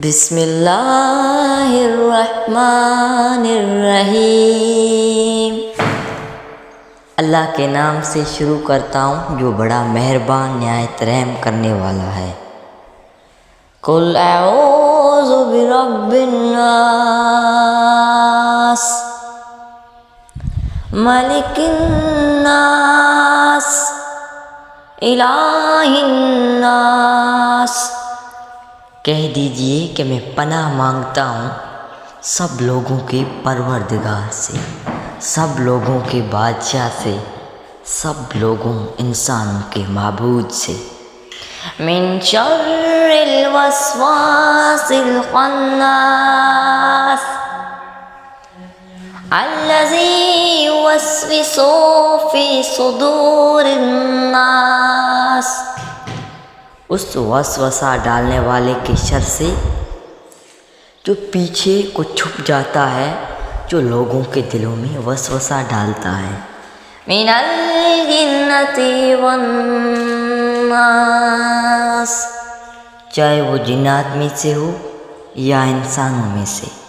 بسم اللہ الرحمن الرحیم۔ اللہ کے نام سے شروع کرتا ہوں جو بڑا مہربان نہایت رحم کرنے والا ہے۔ قل اعوذ برب الناس ملک الناس الہ الناس۔ کہہ دیجئے کہ میں پناہ مانگتا ہوں سب لوگوں کے پروردگار سے، سب لوگوں کے بادشاہ سے، سب لوگوں انسانوں کے معبود سے۔ من شر الوسواس الخناس الذی یوسوس فی صدور الناس۔ اس وسوسہ ڈالنے والے کے شر سے جو پیچھے کو چھپ جاتا ہے، جو لوگوں کے دلوں میں وسوسہ ڈالتا ہے۔ من الجنۃ والناس، چاہے وہ جنات میں سے ہو یا انسانوں میں سے۔